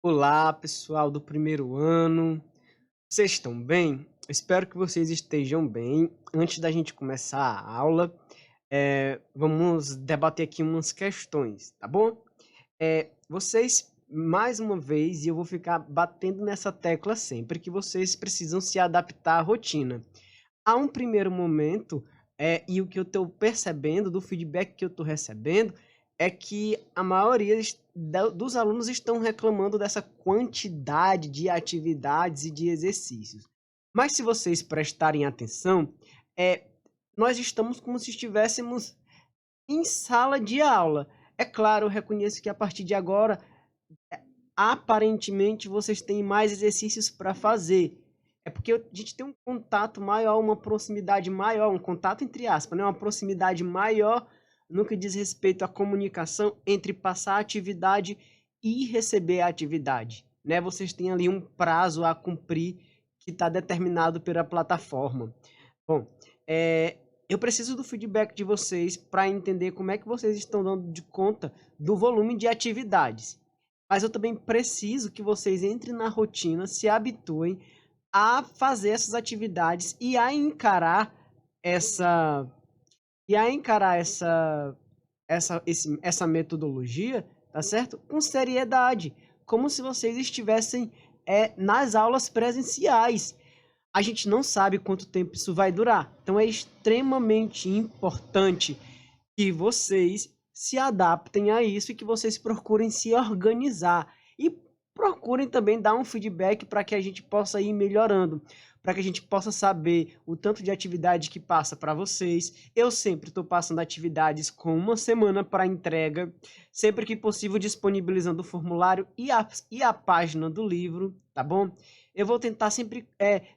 Olá, pessoal do primeiro ano. Vocês estão bem? Eu espero que vocês estejam bem. Antes da gente começar a aula, vamos debater aqui umas questões, tá bom? Vocês, mais uma vez, e eu vou ficar batendo nessa tecla sempre, que vocês precisam se adaptar à rotina. Há um primeiro momento, e o que eu estou percebendo do feedback que eu estou recebendo é que a maioria dos alunos estão reclamando dessa quantidade de atividades e de exercícios. Mas se vocês prestarem atenção, é, nós estamos como se estivéssemos em sala de aula. É claro, eu reconheço que a partir de agora aparentemente vocês têm mais exercícios para fazer. É porque a gente tem um contato maior, uma proximidade maior, um contato entre aspas, né? Uma proximidade maior no que diz respeito à comunicação entre passar a atividade e receber a atividade, né? Vocês têm ali um prazo a cumprir que está determinado pela plataforma. Bom, eu preciso do feedback de vocês para entender como é que vocês estão dando de conta do volume de atividades. Mas eu também preciso que vocês entrem na rotina, se habituem a fazer essas atividades e a encarar essa essa metodologia, tá certo? Com seriedade, como se vocês estivessem nas aulas presenciais. A gente não sabe quanto tempo isso vai durar, então é extremamente importante que vocês se adaptem a isso e que vocês procurem se organizar e procurem também dar um feedback para que a gente possa ir melhorando, para que a gente possa saber o tanto de atividade que passa para vocês. Eu sempre estou passando atividades com uma semana para entrega, sempre que possível disponibilizando o formulário e a página do livro, tá bom? Eu vou tentar sempre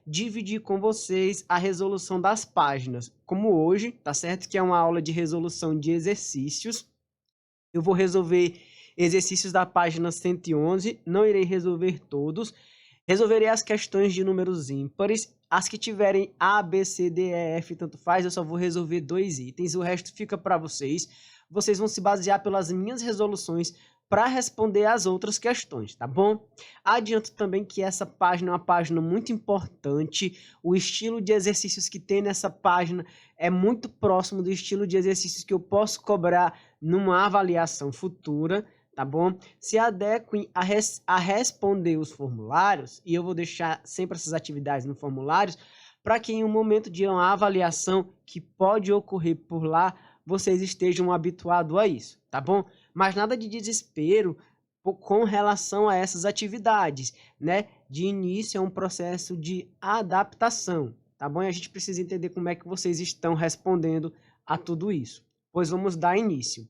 dividir com vocês a resolução das páginas, como hoje, tá certo? Que é uma aula de resolução de exercícios. Eu vou resolver exercícios da página 111, não irei resolver todos. Resolverei as questões de números ímpares. As que tiverem A, B, C, D, E, F, tanto faz, eu só vou resolver 2 itens. O resto fica para vocês. Vocês vão se basear pelas minhas resoluções para responder as outras questões, tá bom? Adianto também que essa página é uma página muito importante. O estilo de exercícios que tem nessa página é muito próximo do estilo de exercícios que eu posso cobrar numa avaliação futura, tá bom? Se adequem a responder os formulários, e eu vou deixar sempre essas atividades no formulários, para que em um momento de uma avaliação que pode ocorrer por lá, vocês estejam habituados a isso, tá bom? Mas nada de desespero com relação a essas atividades, né? De início é um processo de adaptação, tá bom? E a gente precisa entender como é que vocês estão respondendo a tudo isso. Pois vamos dar início.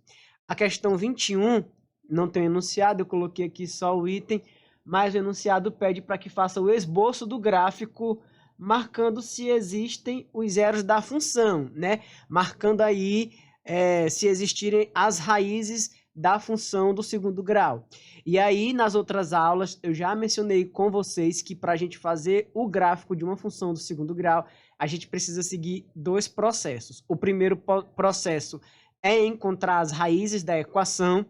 A questão 21 não tem enunciado, eu coloquei aqui só o item, mas o enunciado pede para que faça o esboço do gráfico, marcando se existem os zeros da função, né? Marcando aí se existirem as raízes da função do segundo grau. E aí, nas outras aulas, eu já mencionei com vocês que para a gente fazer o gráfico de uma função do segundo grau, a gente precisa seguir 2 processos. O primeiro processo é encontrar as raízes da equação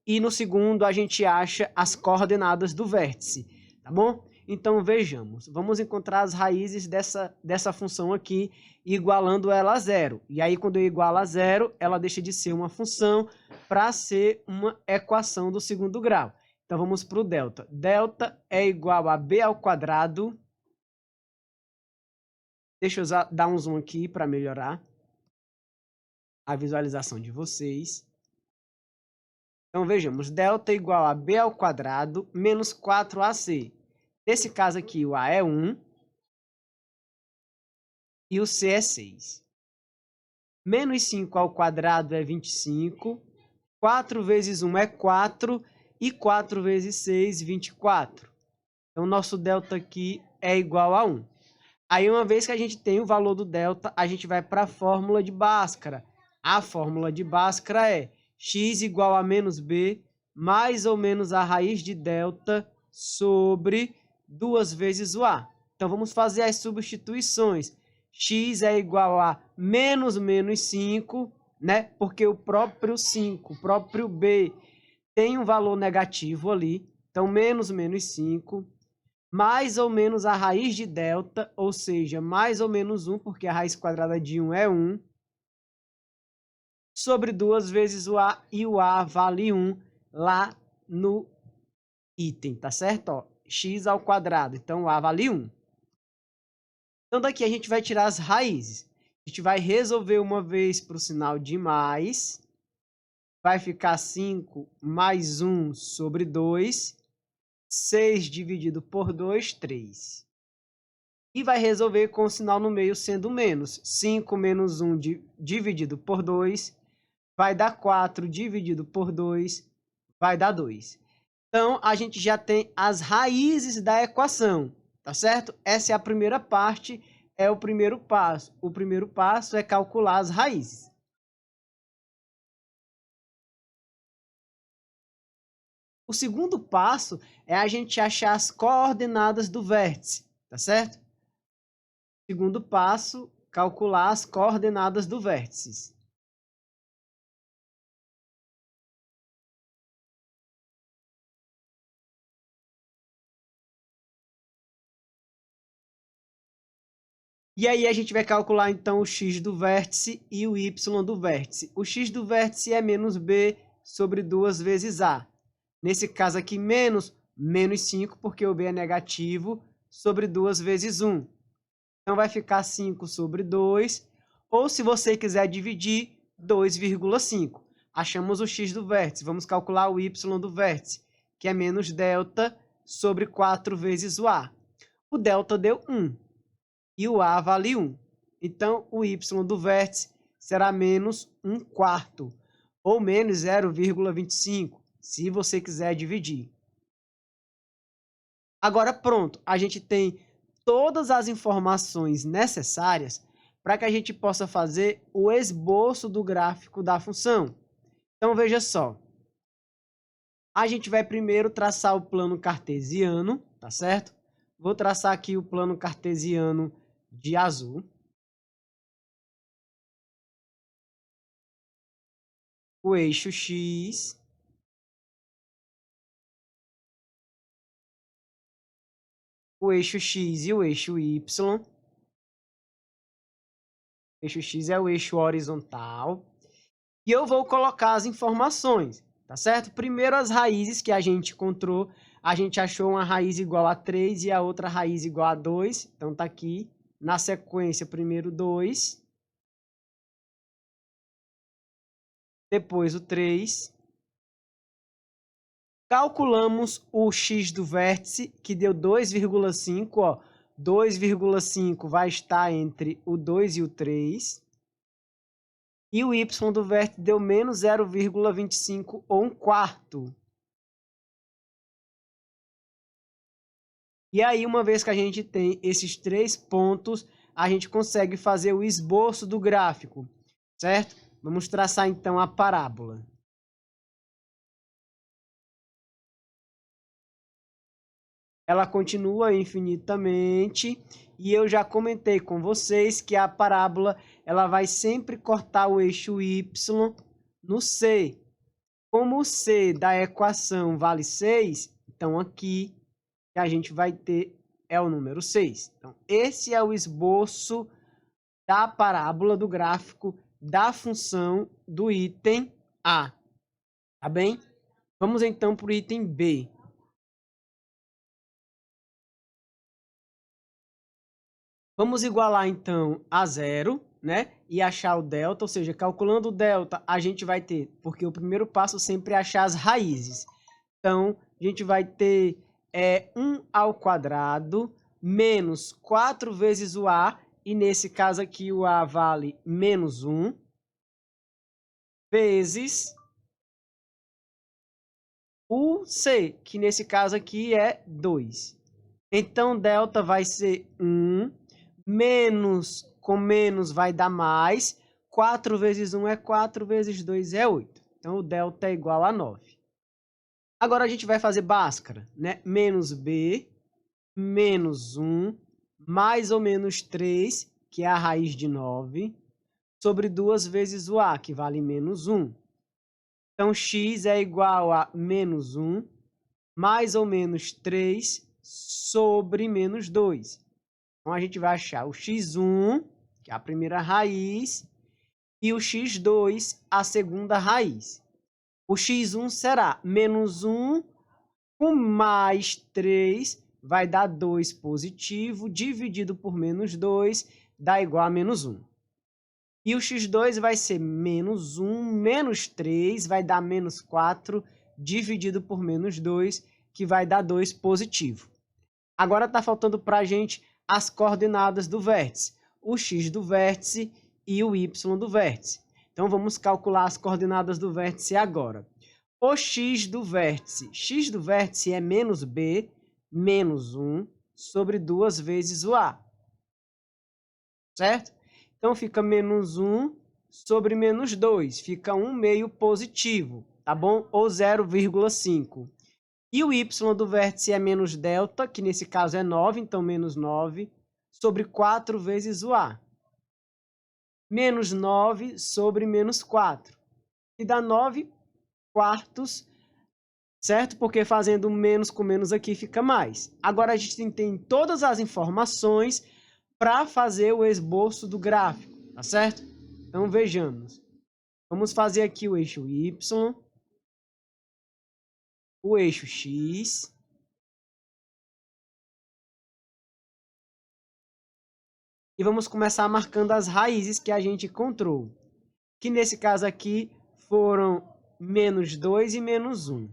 e no segundo a gente acha as coordenadas do vértice, tá bom? Então vejamos, vamos encontrar as raízes dessa função aqui, igualando ela a zero. E aí quando eu igualo a zero, ela deixa de ser uma função para ser uma equação do segundo grau. Então vamos para o delta. Delta é igual a b ao quadrado. Deixa eu dar um zoom aqui para melhorar a visualização de vocês. Então vejamos, delta é igual a b ao quadrado menos 4ac. Nesse caso aqui, o a é 1 e o c é 6. Menos 5 ao quadrado é 25. 4 vezes 1 é 4 e 4 vezes 6, 24. Então, nosso delta aqui é igual a 1. Aí, uma vez que a gente tem o valor do delta, a gente vai para a fórmula de Bhaskara. A fórmula de Bhaskara é x igual a menos b mais ou menos a raiz de delta sobre 2 vezes o a. Então, vamos fazer as substituições. X é igual a menos 5, né? Porque o próprio 5, o próprio b, tem um valor negativo ali. Então, menos 5, mais ou menos a raiz de delta, ou seja, mais ou menos 1, porque a raiz quadrada de 1 é 1, sobre 2 vezes o A, e o A vale 1 lá no item, tá certo? Ó, x ao quadrado, então o A vale 1. Então, daqui a gente vai tirar as raízes. A gente vai resolver uma vez para o sinal de mais. Vai ficar 5 mais 1 sobre 2. 6 dividido por 2, 3. E vai resolver com o sinal no meio sendo menos. 5 menos 1 dividido por 2 vai dar 4 dividido por 2 vai dar 2. Então, a gente já tem as raízes da equação, tá certo? Essa é a primeira parte, é o primeiro passo. O primeiro passo é calcular as raízes. O segundo passo é a gente achar as coordenadas do vértice, tá certo? Segundo passo, calcular as coordenadas do vértice. E aí a gente vai calcular então o x do vértice e o y do vértice. O x do vértice é menos b sobre 2 vezes a. Nesse caso aqui, menos 5, porque o b é negativo, sobre 2 vezes 1. Então, vai ficar 5 sobre 2, ou se você quiser dividir, 2,5. Achamos o x do vértice, vamos calcular o y do vértice, que é menos delta sobre 4 vezes o a. O delta deu 1 e o a vale 1. Então, o y do vértice será menos 1/4, ou menos 0,25, se você quiser dividir. Agora, pronto, a gente tem todas as informações necessárias para que a gente possa fazer o esboço do gráfico da função. Então, veja só. A gente vai primeiro traçar o plano cartesiano, tá certo? Vou traçar aqui o plano cartesiano de azul. O eixo X. O eixo X e o eixo Y. O eixo X é o eixo horizontal. E eu vou colocar as informações, tá certo? Primeiro as raízes que a gente encontrou. A gente achou uma raiz igual a 3 e a outra raiz igual a 2. Então, tá aqui. Na sequência, primeiro 2. Depois o 3. Calculamos o x do vértice, que deu 2,5. Ó, 2,5 vai estar entre o 2 e o 3. E o y do vértice deu menos 0,25 ou 1/4. E aí, uma vez que a gente tem esses 3 pontos, a gente consegue fazer o esboço do gráfico, certo? Vamos traçar então a parábola. Ela continua infinitamente, e eu já comentei com vocês que a parábola ela vai sempre cortar o eixo y no C. Como o C da equação vale 6, então aqui que a gente vai ter é o número 6. Então, esse é o esboço da parábola do gráfico da função do item A. Tá bem? Vamos então para o item B. Vamos igualar, então, a 0, né? E achar o delta, ou seja, calculando o delta, a gente vai ter, porque o primeiro passo sempre é achar as raízes. Então, a gente vai ter 1 ao quadrado menos 4 vezes o a, e nesse caso aqui o a vale menos 1, vezes o c, que nesse caso aqui é 2. Então, delta vai ser 1, menos com menos vai dar mais. 4 vezes 1 é 4, vezes 2 é 8. Então, o delta é igual a 9. Agora, a gente vai fazer Bhaskara, né? Menos b, menos 1, mais ou menos 3, que é a raiz de 9, sobre 2 vezes o a, que vale menos 1. Então, x é igual a menos 1, mais ou menos 3 sobre menos 2. Então, a gente vai achar o x1, que é a primeira raiz, e o x2, a segunda raiz. O x1 será menos 1 com mais 3, vai dar 2 positivo, dividido por menos 2, dá igual a menos 1. E o x2 vai ser menos 1 menos 3, vai dar menos 4, dividido por menos 2, que vai dar 2 positivo. Agora está faltando para a gente as coordenadas do vértice, o x do vértice e o y do vértice. Então, vamos calcular as coordenadas do vértice agora. O x do vértice é menos b, menos 1, sobre 2 vezes o a. Certo? Então, fica menos 1 sobre menos 2. Fica 1 meio positivo, tá bom? Ou 0,5. E o y do vértice é menos delta, que nesse caso é 9, então menos 9, sobre 4 vezes o a. Menos 9 sobre menos 4. E dá 9 quartos, certo? Porque fazendo menos com menos aqui fica mais. Agora a gente tem todas as informações para fazer o esboço do gráfico, tá certo? Então vejamos. Vamos fazer aqui o eixo y, o eixo x, e vamos começar marcando as raízes que a gente encontrou, que nesse caso aqui foram menos 2 e menos 1.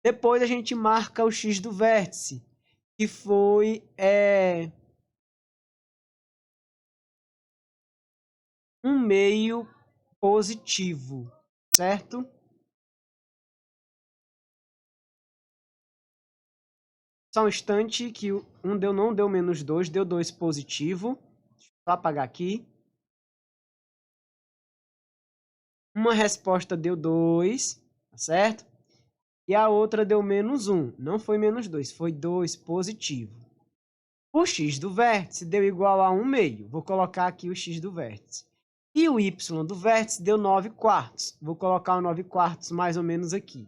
Depois a gente marca o x do vértice, que foi 1 meio positivo, certo? Só um instante que não deu menos 2, deu 2 positivo. Deixa eu só apagar aqui. Uma resposta deu 2, tá certo? E a outra deu menos 1. Não foi menos 2, foi 2 positivo. O x do vértice deu igual a 1 meio. Vou colocar aqui o x do vértice. E o y do vértice deu 9 quartos. Vou colocar o 9 quartos mais ou menos aqui.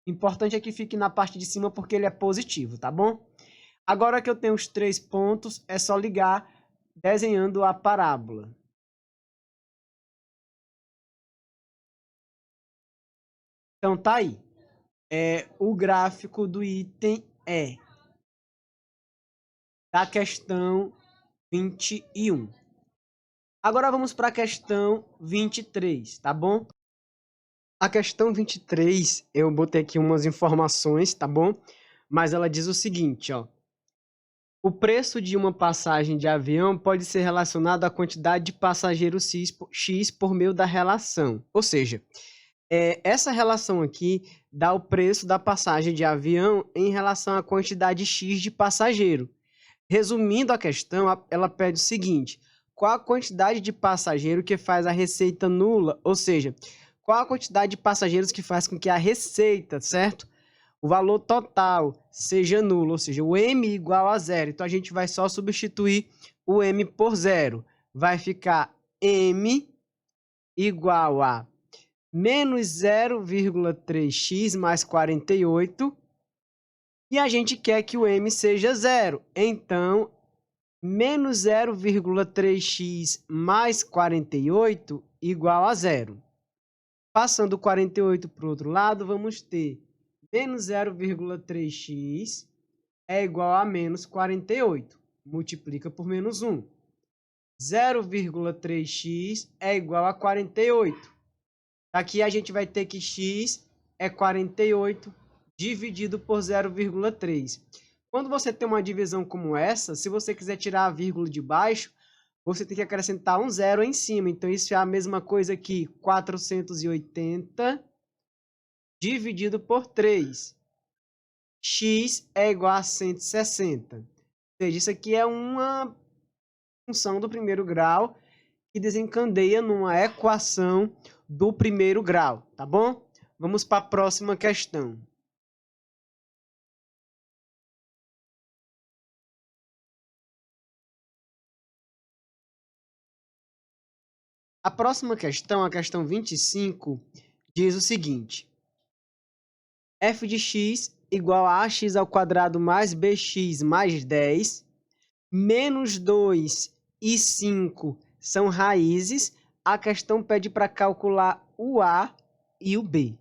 Importante é que fique na parte de cima porque ele é positivo, tá bom? Agora que eu tenho os 3 pontos, é só ligar desenhando a parábola. Então tá aí. O gráfico do item é da questão 21. Agora vamos para a questão 23, tá bom? A questão 23, eu botei aqui umas informações, tá bom? Mas ela diz o seguinte, ó. O preço de uma passagem de avião pode ser relacionado à quantidade de passageiros X por meio da relação. Ou seja, essa relação aqui dá o preço da passagem de avião em relação à quantidade X de passageiro. Resumindo a questão, ela pede o seguinte: qual a quantidade de passageiro que faz a receita nula? Ou seja, qual a quantidade de passageiros que faz com que a receita, certo? O valor total seja nulo, ou seja, o M igual a zero. Então, a gente vai só substituir o M por zero. Vai ficar M igual a menos 0,3x mais 48. E a gente quer que o M seja zero. Então, menos 0,3x mais 48 igual a zero. Passando 48 para o outro lado, vamos ter menos 0,3x é igual a menos 48. Multiplica por menos 1. 0,3x é igual a 48. Aqui a gente vai ter que x é 48 dividido por 0,3. Quando você tem uma divisão como essa, se você quiser tirar a vírgula de baixo, você tem que acrescentar um zero em cima. Então, isso é a mesma coisa que 480 dividido por 3. X é igual a 160. Ou seja, isso aqui é uma função do primeiro grau que desencadeia numa equação do primeiro grau, tá bom? Vamos para a próxima questão. A próxima questão, a questão 25, diz o seguinte: f de x igual a ax ao quadrado mais bx mais 10, menos 2 e 5 são raízes. A questão pede para calcular o a e o b.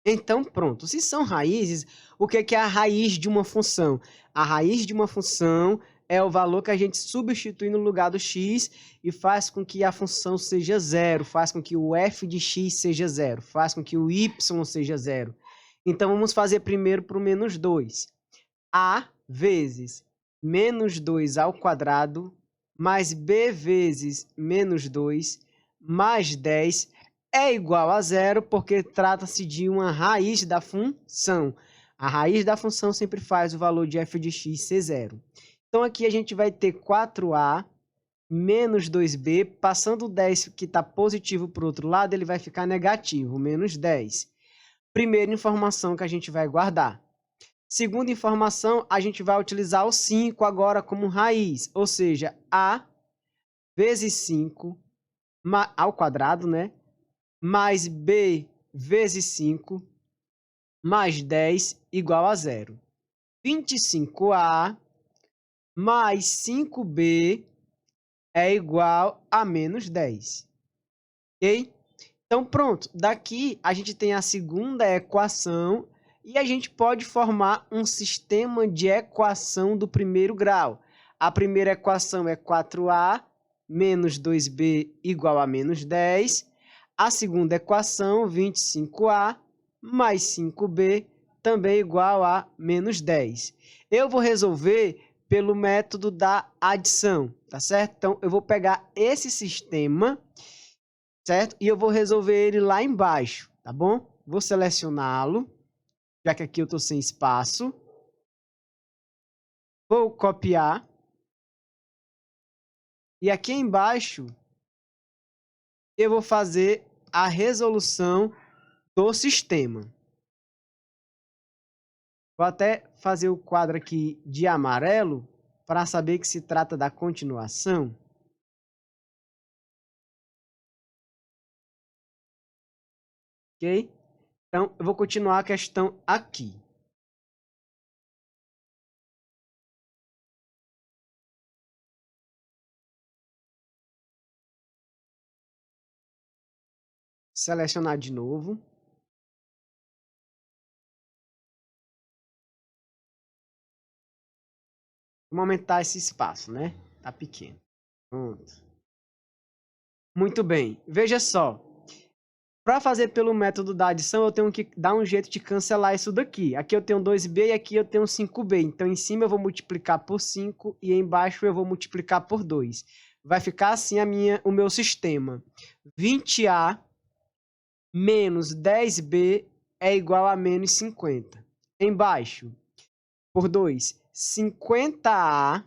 Então, pronto. Se são raízes, o que é a raiz de uma função? A raiz de uma função é o valor que a gente substitui no lugar do x e faz com que a função seja zero, faz com que o f de x seja zero, faz com que o y seja zero. Então, vamos fazer primeiro para o menos 2. A vezes menos 2 ao quadrado mais b vezes menos 2 mais 10 é igual a zero, porque trata-se de uma raiz da função. A raiz da função sempre faz o valor de f de x ser zero. Então, aqui a gente vai ter 4a menos 2b, passando o 10 que está positivo para o outro lado, ele vai ficar negativo, menos 10. Primeira informação que a gente vai guardar. Segunda informação, a gente vai utilizar o 5 agora como raiz, ou seja, a vezes 5 ao quadrado, né? Mais b vezes 5 mais 10 igual a zero. 25a mais 5b é igual a menos 10. Ok? Então, pronto. Daqui, a gente tem a segunda equação e a gente pode formar um sistema de equação do primeiro grau. A primeira equação é 4a menos 2b igual a menos 10. A segunda equação, 25a mais 5b, também igual a menos 10. Eu vou resolver pelo método da adição, tá certo? Então, eu vou pegar esse sistema, certo? E eu vou resolver ele lá embaixo, tá bom? Vou selecioná-lo, já que aqui eu estou sem espaço. Vou copiar. E aqui embaixo, eu vou fazer a resolução do sistema. Vou até fazer o quadro aqui de amarelo para saber que se trata da continuação. Ok? Então, eu vou continuar a questão aqui. Selecionar de novo. Vamos aumentar esse espaço, né? Tá pequeno. Pronto. Muito bem. Veja só. Para fazer pelo método da adição, eu tenho que dar um jeito de cancelar isso daqui. Aqui eu tenho 2b e aqui eu tenho 5b. Então, em cima eu vou multiplicar por 5 e embaixo eu vou multiplicar por 2. Vai ficar assim o meu sistema. 20a menos 10b é igual a menos 50. Embaixo, por 2, 50a,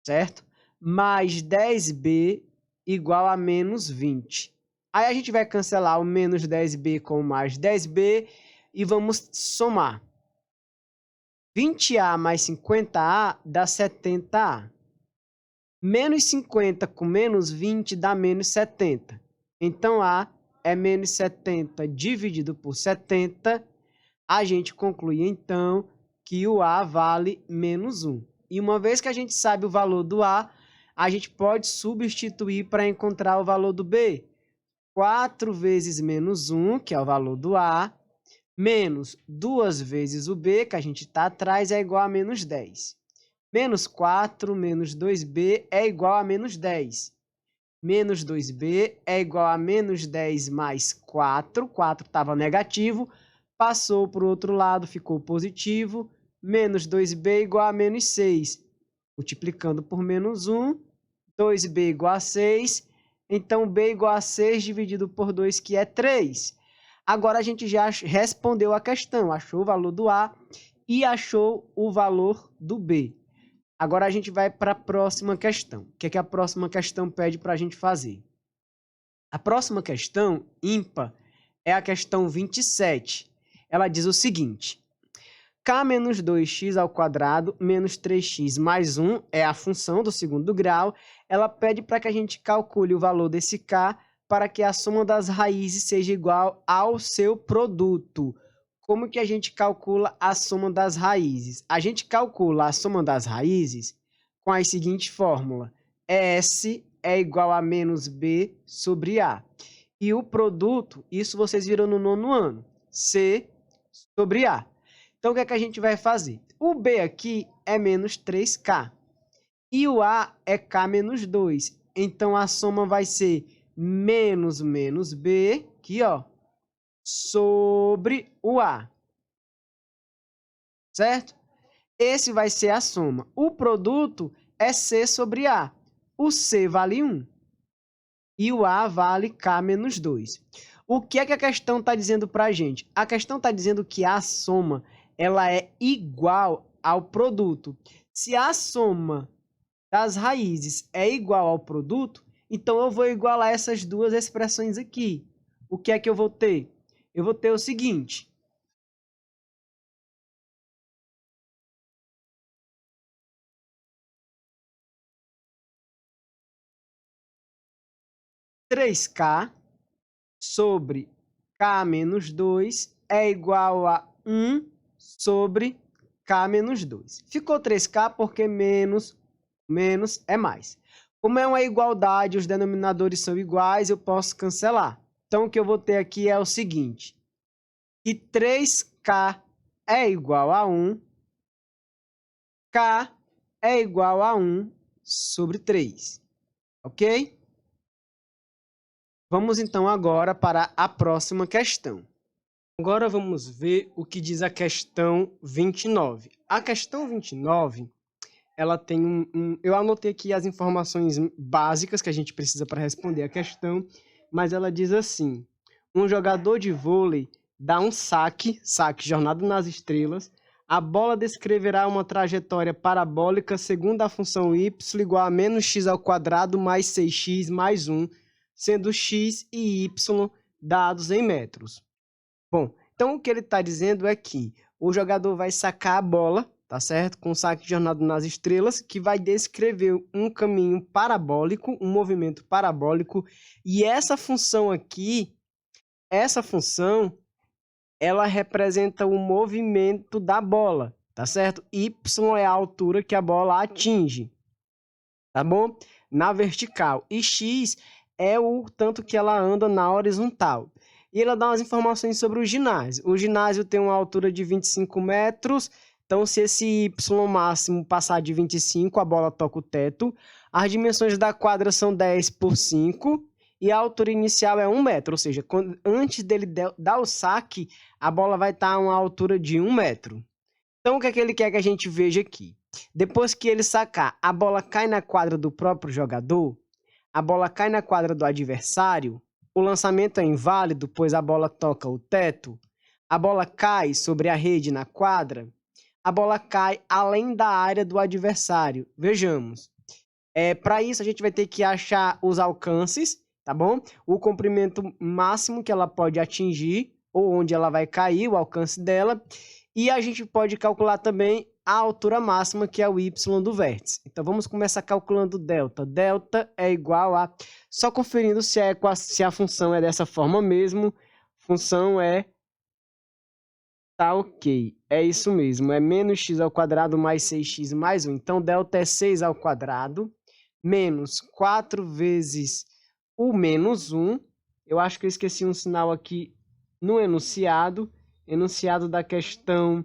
certo? Mais 10b igual a menos 20. Aí a gente vai cancelar o menos 10b com o mais 10b e vamos somar. 20a mais 50a dá 70a. Menos 50 com menos 20 dá menos 70. Então, a é menos 70 dividido por 70. A gente conclui, então, que o a vale menos 1. E uma vez que a gente sabe o valor do a gente pode substituir para encontrar o valor do b. 4 vezes menos 1, que é o valor do a, menos 2 vezes o b, que a gente está atrás, é igual a menos 10. Menos 4 menos 2b é igual a menos 10. Menos 2b é igual a menos 10 mais 4. 4 estava negativo, passou para o outro lado, ficou positivo. Menos 2b é igual a menos 6. Multiplicando por menos 1, 2b igual a 6. Então, b igual a 6 dividido por 2, que é 3. Agora, a gente já respondeu a questão. Achou o valor do a e achou o valor do b. Agora, a gente vai para a próxima questão. O que é que a próxima questão pede para a gente fazer? A próxima questão, ímpar, é a questão 27. Ela diz o seguinte: k menos 2x ao quadrado menos 3x mais 1 é a função do segundo grau. Ela pede para que a gente calcule o valor desse k para que a soma das raízes seja igual ao seu produto. como que a gente calcula a soma das raízes? A gente calcula a soma das raízes com a seguinte fórmula. S é igual a menos B sobre A. E o produto, isso vocês viram no 9º ano, C sobre A. Então, o que é que a gente vai fazer? O B aqui é menos 3K. E o A é K menos 2. Então, a soma vai ser menos B, aqui, ó, sobre o A. Certo? Esse vai ser a soma. O produto é C sobre A. O C vale 1. E o A vale K menos 2. O que é que a questão está dizendo para a gente? A questão está dizendo que a soma ela é igual ao produto. Se a soma das raízes é igual ao produto, então eu vou igualar essas duas expressões aqui. O que é que eu vou ter? Eu vou ter o seguinte. (3K) sobre K menos 2 é igual a 1 sobre K menos 2. Ficou 3K porque menos é mais. Como é uma igualdade, os denominadores são iguais, eu posso cancelar. Então, o que eu vou ter aqui é o seguinte. Que 3K é igual a 1. K é igual a 1 sobre 3. Ok? Vamos então agora para a próxima questão. Agora vamos ver o que diz a questão 29. A questão 29, ela tem eu anotei aqui as informações básicas que a gente precisa para responder a questão, mas ela diz assim: um jogador de vôlei dá um saque Jornada nas Estrelas, a bola descreverá uma trajetória parabólica segundo a função y igual a menos x ao quadrado mais 6x mais 1, sendo x e y dados em metros. Bom, então o que ele está dizendo é que o jogador vai sacar a bola, tá certo? Com o saque de Jornada nas Estrelas, que vai descrever um caminho parabólico, um movimento parabólico, e essa função aqui, ela representa o movimento da bola, tá certo? Y é a altura que a bola atinge, tá bom? Na vertical. E x é o tanto que ela anda na horizontal. E ela dá umas informações sobre o ginásio. O ginásio tem uma altura de 25 metros, então se esse y máximo passar de 25, a bola toca o teto. As dimensões da quadra são 10 por 5 e a altura inicial é 1 metro, ou seja, antes dele dar o saque, a bola vai estar a uma altura de 1 metro. Então, o que é que ele quer que a gente veja aqui? Depois que ele sacar, a bola cai na quadra do próprio jogador, a bola cai na quadra do adversário, o lançamento é inválido, pois a bola toca o teto, a bola cai sobre a rede na quadra, a bola cai além da área do adversário. Vejamos. Para isso, a gente vai ter que achar os alcances, tá bom? O comprimento máximo que ela pode atingir, ou onde ela vai cair, o alcance dela. E a gente pode calcular também a altura máxima, que é o y do vértice. Então, vamos começar calculando delta. Delta é igual a... Só conferindo se a função é dessa forma mesmo. Função é... Tá ok. É isso mesmo. É menos x ao quadrado mais 6x mais 1. Então, delta é 6 ao quadrado menos 4 vezes o menos 1. Eu acho que eu esqueci um sinal aqui no enunciado. Enunciado da questão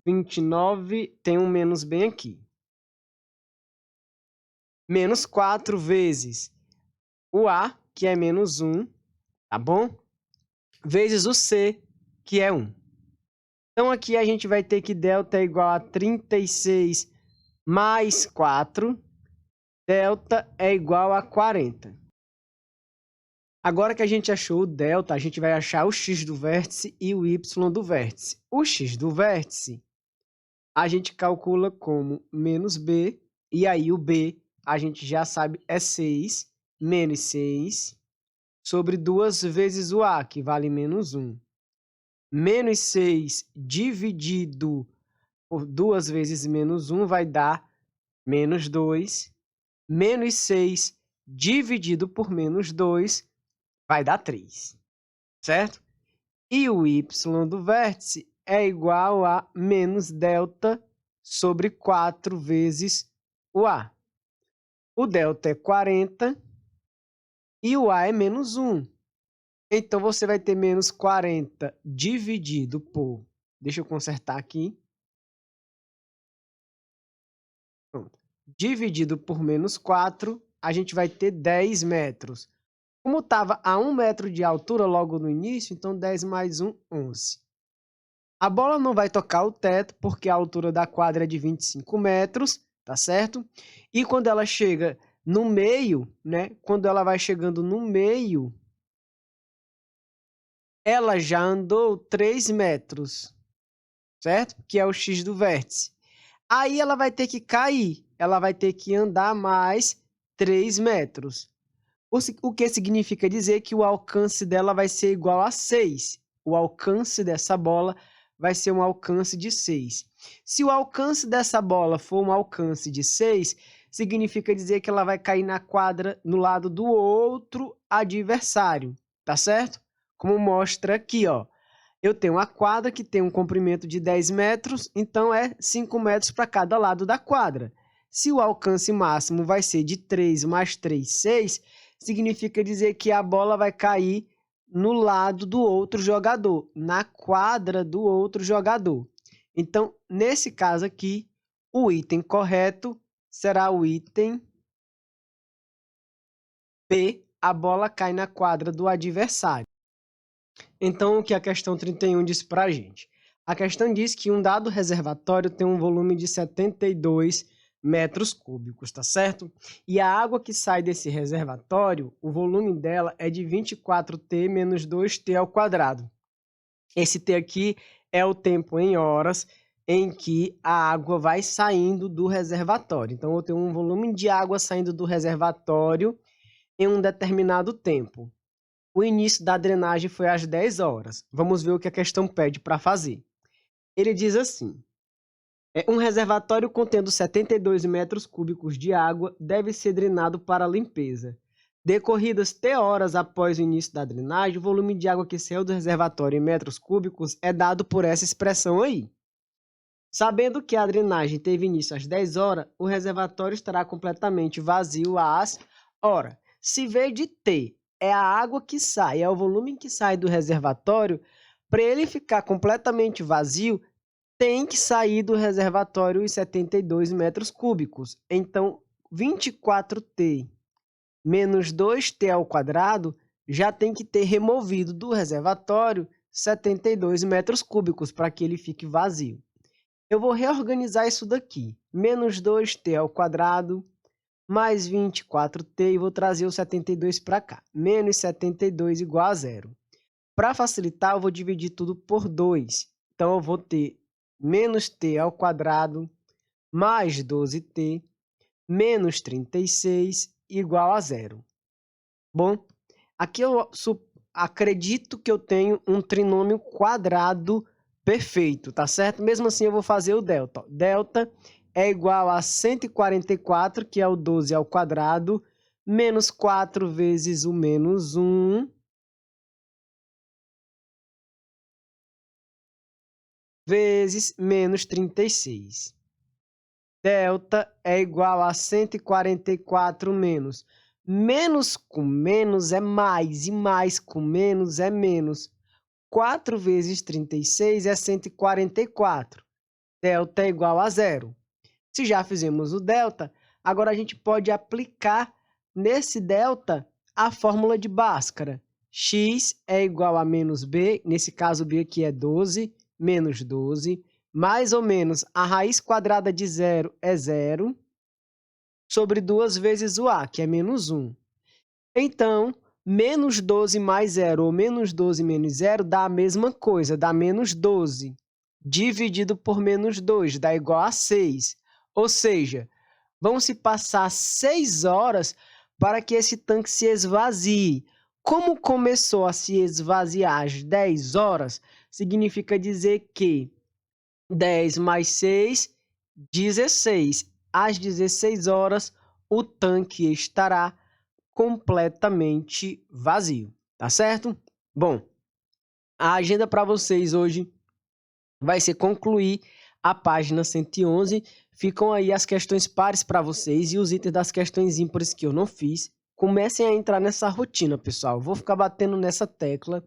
29 tem um menos bem aqui. Menos 4 vezes o A, que é menos 1, tá bom? Vezes o C, que é 1. Então, aqui a gente vai ter que delta é igual a 36 mais 4. Delta é igual a 40. Agora que a gente achou o delta, a gente vai achar o x do vértice e o y do vértice. O x do vértice a gente calcula como menos b, e aí o b a gente já sabe é 6, menos 6, sobre 2 vezes o a, que vale menos 1. Menos 6 dividido por 2 vezes menos 1 vai dar menos 2. Menos 6 dividido por menos 2 vai dar 3, certo? E o y do vértice é igual a menos delta sobre 4 vezes o A. O delta é 40 e o A é menos 1. Então, você vai ter menos 40 dividido por... Deixa eu consertar aqui. Pronto. Dividido por menos 4, a gente vai ter 10 metros. Como estava a 1 metro de altura logo no início, então 10 mais 1, 11. A bola não vai tocar o teto, porque a altura da quadra é de 25 metros, tá certo? E quando ela chega no meio, né? Quando ela vai chegando no meio, ela já andou 3 metros, certo? Que é o x do vértice. Aí ela vai ter que cair, ela vai ter que andar mais 3 metros. O que significa dizer que o alcance dela vai ser igual a 6. O alcance dessa bola vai ser um alcance de 6. Se o alcance dessa bola for um alcance de 6, significa dizer que ela vai cair na quadra no lado do outro adversário, tá certo? Como mostra aqui, ó. Eu tenho a quadra que tem um comprimento de 10 metros, então é 5 metros para cada lado da quadra. Se o alcance máximo vai ser de 3 mais 3, 6, significa dizer que a bola vai cair no lado do outro jogador, na quadra do outro jogador. Então, nesse caso aqui, o item correto será o item P, a bola cai na quadra do adversário. Então, o que a questão 31 diz para a gente? A questão diz que um dado reservatório tem um volume de 72 metros cúbicos, tá certo? E a água que sai desse reservatório, o volume dela é de 24T menos 2T ao quadrado. Esse T aqui é o tempo em horas em que a água vai saindo do reservatório. Então, eu tenho um volume de água saindo do reservatório em um determinado tempo. O início da drenagem foi às 10 horas. Vamos ver o que a questão pede para fazer. Ele diz assim: um reservatório contendo 72 metros cúbicos de água deve ser drenado para limpeza. Decorridas T horas após o início da drenagem, o volume de água que saiu do reservatório em metros cúbicos é dado por essa expressão aí. Sabendo que a drenagem teve início às 10 horas, o reservatório estará completamente vazio às horas. Se V de T é a água que sai, é o volume que sai do reservatório, para ele ficar completamente vazio, tem que sair do reservatório os 72 metros cúbicos. Então, 24T menos 2T ao quadrado já tem que ter removido do reservatório 72 metros cúbicos para que ele fique vazio. Eu vou reorganizar isso daqui. Menos 2T ao quadrado mais 24T e vou trazer o 72 para cá. Menos 72 igual a zero. Para facilitar, eu vou dividir tudo por 2. Então, eu vou ter menos T ao quadrado mais 12T menos 36 igual a zero. Bom, aqui eu acredito que eu tenho um trinômio quadrado perfeito, tá certo? Mesmo assim, eu vou fazer o delta. Delta é igual a 144, que é o 12 ao quadrado, menos 4 vezes o menos 1, vezes menos 36. Delta é igual a 144 menos. Menos com menos é mais, e mais com menos é menos. 4 vezes 36 é 144. Delta é igual a zero. Se já fizemos o delta, agora a gente pode aplicar nesse delta a fórmula de Bhaskara. X é igual a menos B, nesse caso B aqui é 12, menos 12, mais ou menos a raiz quadrada de zero é zero, sobre 2 vezes o A, que é menos 1. Então, menos 12 mais zero ou menos 12 menos zero dá a mesma coisa, dá menos 12. Dividido por menos 2 dá igual a 6. Ou seja, vão se passar 6 horas para que esse tanque se esvazie. Como começou a se esvaziar às 10 horas, significa dizer que 10 mais 6, 16. Às 16 horas, o tanque estará completamente vazio, tá certo? Bom, a agenda para vocês hoje vai ser concluir a página 111. Ficam aí as questões pares para vocês e os itens das questões ímpares que eu não fiz. Comecem a entrar nessa rotina, pessoal. Vou ficar batendo nessa tecla.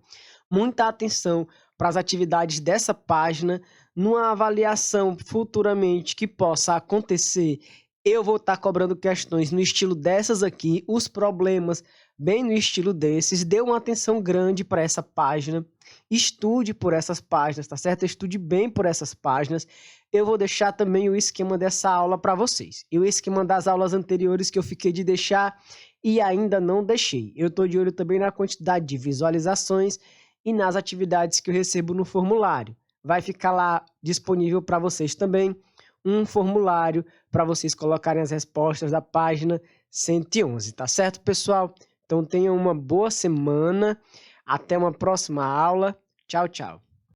Muita atenção para as atividades dessa página. Numa avaliação futuramente que possa acontecer, eu vou estar cobrando questões no estilo dessas aqui, os problemas bem no estilo desses. Dê uma atenção grande para essa página. Estude por essas páginas, tá certo? Estude bem por essas páginas. Eu vou deixar também o esquema dessa aula para vocês. E o esquema das aulas anteriores que eu fiquei de deixar e ainda não deixei. Eu estou de olho também na quantidade de visualizações e nas atividades que eu recebo no formulário. Vai ficar lá disponível para vocês também um formulário para vocês colocarem as respostas da página 111, tá certo, pessoal? Então tenham uma boa semana. Até uma próxima aula. Tchau, tchau.